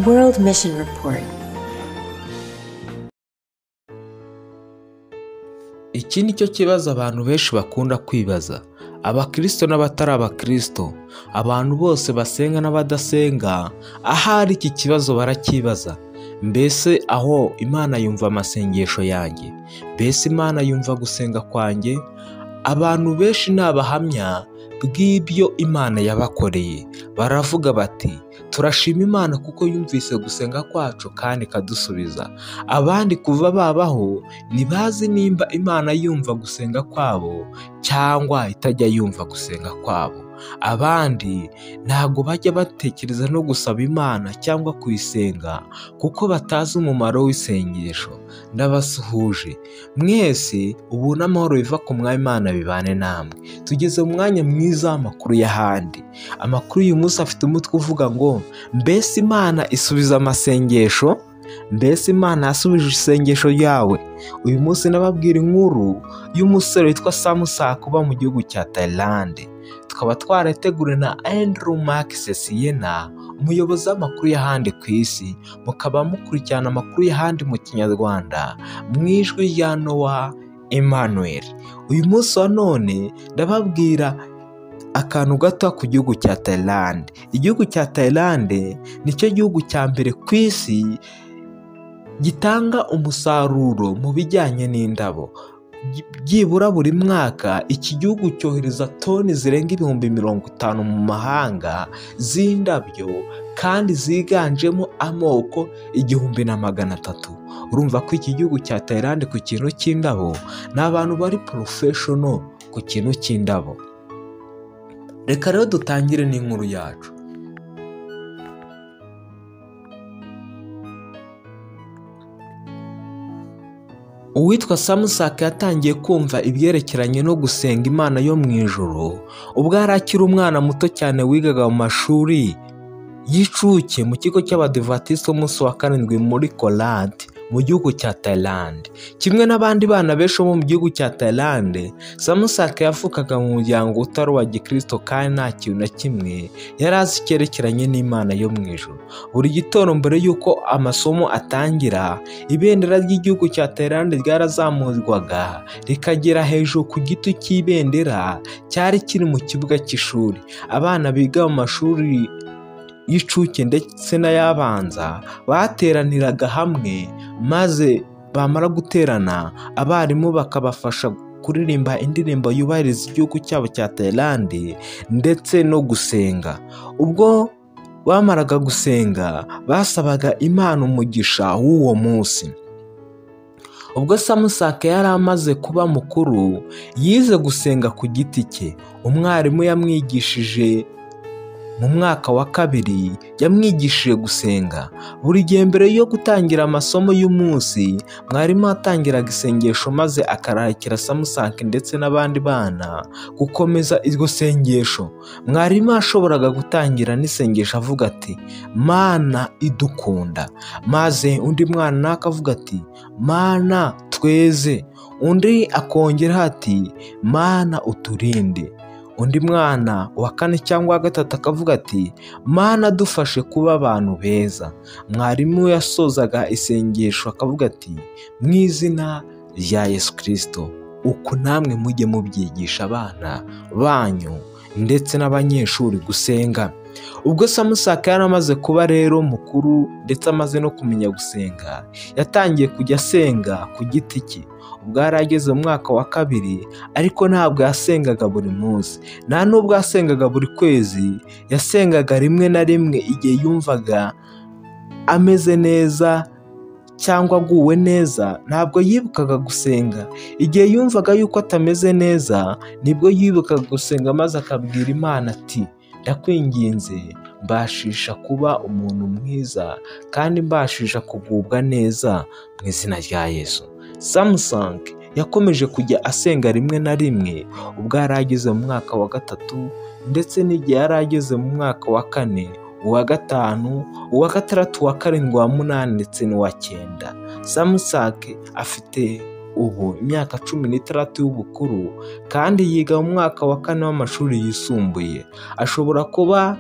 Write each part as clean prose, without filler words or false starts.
World Mission Report. Iki ni cyo kibazo abantu benshi bakunda kwibaza, abakristo n'abatari abakristo, abantu bose basenga n'abadasenga, ahari iki kibazo barakibaza. Mbese aho Imana yumva amasengesho yanjye? Mbese Imana yumva gusenga kwanjye? Abantu benshi ni abahamya bw'ibyo Imana yabakoreye. Baravuga bati, turashima Imana kuko yumvise gusenga kwacu kandi ikadusubiza. Abandi kuva babaho ntibazi nimba Imana yumva gusenga kwabo cyangwa itajya yumva gusenga kwabo. Abandi ntabwo bajya batekereza no gusaba Imana cyangwa kuyisenga kuko batazi umumaro w'isengesho. Ndabasuhuje mwese, ubu n'amahoro biva ku Mwami Imana bibane namwe. Tugeze mu mwanya mwiza w'amakuru y'ahandi. Amakuru y'uyu munsi afite umutwe uvuga ngo, mbese Imana isubiza amasengesho? Mbese Imana yasubije isengesho ryawe? Uyu munsi nababwira inkuru y'umusore witwa Samusak uba mu gihugu cya Thailand. Tukaba twarateguriwe na Andrew Mark Sesiena, umuyobozi w'amakuru y'ahandi ku isi. Mukaba mukurikirana amakuru y'ahandi mu Kinyarwanda mu ijwi rya Noah Emmanuel. Uyu munsi wa none ndababwira akantu gato ku gihugu cya Thailand. Igihugu cya Thailand nicyo gihugu cya mbere ku isi gitanga umusaruro mu bijyanye n'indabo. Byibura buri mwaka iki gihugu cyohereza toni zirenga 50,000 mu mahanga z'indabyo, kandi ziganjemo amoko 1,300. Urumva ko iki gihugu cya Thailand ku kintu cy'indabo ni abantu bari professional ku kintu cy'indabo. Reka rero dutangire n'inkuru yacu. Uwitwa Samusak yatangiye kumva ibyerekeranye no gusenga Imana yo mu ijuru ubwo yari akiri umwana muto cyane wigaga mu mashuri y'incuke mu kigo cy'Abadivantisiti b'umunsi wa karindwi muri Korat mu gihugu cya Thailand. Kimwe n'abandi bana benshi bo mu gihugu cya Thailand, Samusak yavukaga mu muryango utari uwa Gikristo kandi nta kintu na kimwe yari azi cyerekeranye n'Imana yo mu ijuru. Buri gitondo mbere y'uko amasomo atangira, ibendera ry'igihugu cya Thailand ryarazamurwaga rikagera hejuru ku giti cy'ibendera cyari kiri mu kibuga cy'ishuri. Abana biga mu mashuri y'incuke ndetse n'ayabanza bateraniraga hamwe, maze bamara guterana abarimu bakabafasha kuririmba indirimbo yubahiriza igihugu cyabo cya Thailand ndetse no gusenga. Ubwo bamaraga gusenga basabaga Imana umugisha w'uwo munsi. Ubwo Samusak yari amaze kuba mukuru, yize gusenga ku giti cye. Umwarimu yamwigishije mu mwaka wa 2 yamwigishije gusenga. Buri gihe mbere yo gutangira amasomo y'umunsi, mwarimu atangiraga isengesho maze akararikira Samusak ndetse n'abandi bana gukomeza iryo sengesho. Mwarimu ashoboraga gutangira n'isengesho avuga ati, Mana idukunda, maze undi mwana nakavuga ati, Mana tweze, undi akongera ati, Mana uturinde. Undi mwana wa 4 cyangwa wa 3 akavuga ati, Mana dufashe kuba abantu beza. Mwarimu yasozaga isengesho akavuga ati, mu izina rya Yesu Kristo, uko namwe mujye mubyigisha abana banyu ndetse n'abanyeshuri gusenga. Ubwo Samusak yari amaze kuba rero mukuru ndetse amaze no kumenya gusenga, yatangiye kujya asenga ku giti cye. Ubwo yari ageze mu mwaka wa 2, ariko ntabwo yasengaga buri munsi, nta nubwo yasengaga buri kwezi. Yasengaga rimwe na rimwe igihe yumvaga ameze neza cyangwa aguwe neza. Ntabwo yibukaga gusenga igihe yumvaga yuko atameze neza, nibwo yibukaga gusenga maze akabwira Imana ati, ndakwinginze mbashisha kuba umuntu mwiza kandi mbashisha kugubwa neza mu izina rya Yesu. Samusak yakomeje kujya asenga rimwe na rimwe ubwo yari ageze mu mwaka wa 3 ndetse n'igihe yari ageze mu mwaka wa 4, uwa 5, uwa 6, uwa 7, uwa 8 ndetse n'uwa 9. Samusak afite ubu imyaka 16 y'ubukuru kandi yiga mu mwaka wa 4 w'amashuri yisumbuye. Ashobora kuba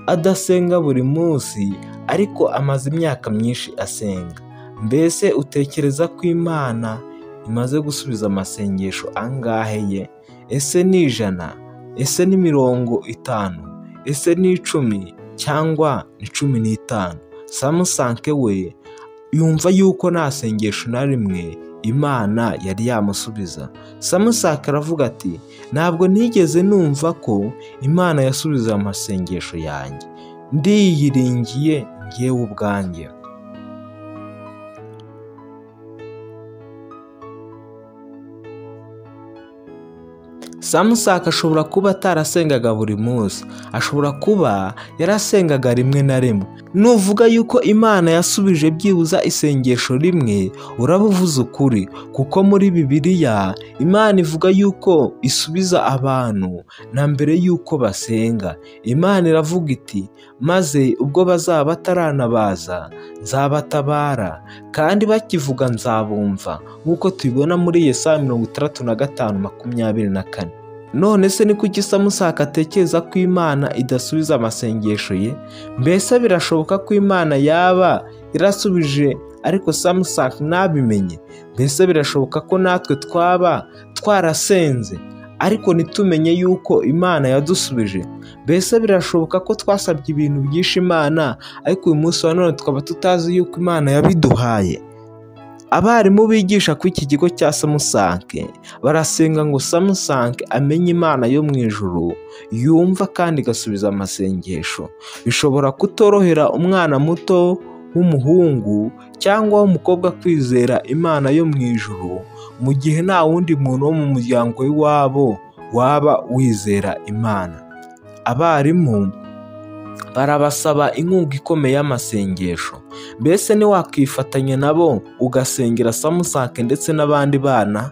adasenga buri munsi, ariko amaze imyaka myinshi asenga. Mbese utekereza ko Imana imaze gusubiza amasengesho angahe ye? Ese ni 100? Ese ni 50? Ese ni 10 cyangwa ni 15? Samusanke we yumva yuko nta sengesho na rimwe Imana yari yamusubiza. Samusanke aravuga ati, ntabwo nigeze numva ko Imana yasubiza amasengesho yanjye, ndiyiringiye njyewe ubwanjye. Samusanke ashobora kuba atarasengaga buri munsi, ashobora kuba yarasengaga rimwe na rimwe. Nuvuga yuko Imana yasubije byibuza isengesho rimwe, uraba uvuze ukuri, kuko muri Bibiliya Imana ivuga yuko isubiza abantu na mbere yuko basenga. Imana iravuga iti, maze ubwo bazaba bataranabaza nzabatabara, kandi bakivuga nzabumva, nk'uko tubibona muri Yesaya 65:24. None se ni kuki Samusanke atekereza ko Imana idasubiza amasengesho ye? Mbese birashoboka ko Imana yaba yarasubije ariko Samusanke ntabimenye? Mbese birashoboka ko natwe twaba twarasenze ariko ntitumenye yuko Imana yadusubije? Mbese birashoboka ko twasabye ibintu byinshi Imana ariko uyu munsi wa none tukaba tutazi yuko Imana yabiduhaye? Abarimu bigisha ku iki kigo cya Samusanke barasenga ngo Samusanke amenye Imana yo mu ijuru, yumva kandi igasubiza amasengesho. Bishobora kutorohera umwana muto w'umuhungu cyangwa w'umukobwa kwizera Imana yo mu ijuru mu gihe nta wundi muntu wo mu muryango w'iwabo waba wizera Imana. Abarimu barabasaba inkunga ikomeye y'amasengesho. Mbese ntiwakwifatanya nabo ugasengera Samusanke ndetse n'abandi bana?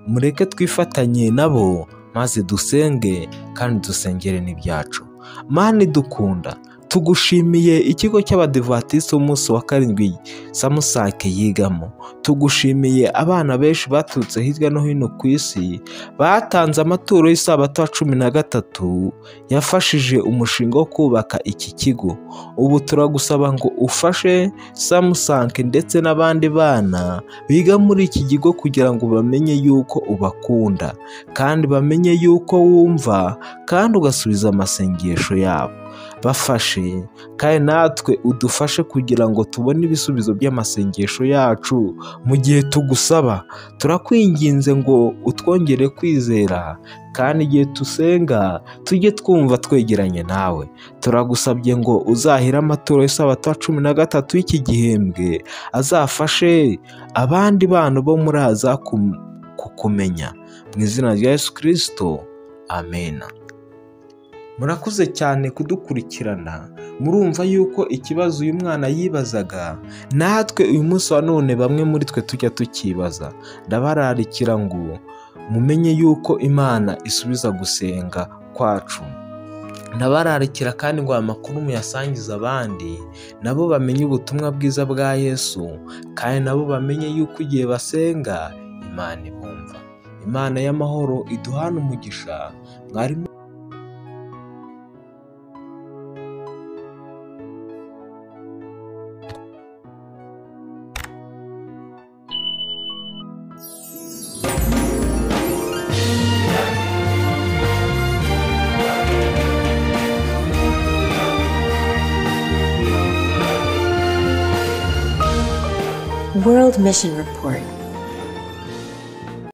Mureke twifatanye nabo maze dusenge kandi dusengere n'ibyacu. Mana idukunda, tugushimiye ikigo cy'Abadivantisiti b'umunsi wa karindwi Samusanke yigamo. Tugushimiye abana benshi baturutse hirya no hino ku isi batanze amaturo y'isabato 13 yafashije umushinga wo kubaka iki kigo. Ubu turagusaba ngo ufashe Samusanke ndetse n'abandi bana biga muri iki kigo kugira ngo bamenye yuko ubakunda kandi bamenye yuko wumva kandi ugasubiza amasengesho yabo. Bafashe kandi natwe udufashe kugira ngo tubone ibisubizo by'amasengesho yacu mu gihe tugusaba. Turakwinginze ngo utwongere kwizera kandi igihe tusenga tujye twumva twegeranye nawe. Turagusabye ngo uzahire amaturo y'isabato 13 y'iki gihembwe azafashe abandi bana bo muri aza kukumenya. Mu izina rya Yesu Kristo, amen. Murakoze cyane kudukurikirana. Murumva yuko ikibazo uyu mwana yibazaga natwe uyu munsi wa none bamwe muri twe tujya tukibaza. Ndabararikira ngo mumenye yuko Imana isubiza gusenga kwacu. Ndabararikira kandi ngo amakuru muyasangiza abandi nabo bamenye ubutumwa bwiza bwa Yesu, kandi nabo bamenye yuko igihe basenga Imana ibumva. Imana y'amahoro iduhane umugisha. Mwarimu World Mission Report.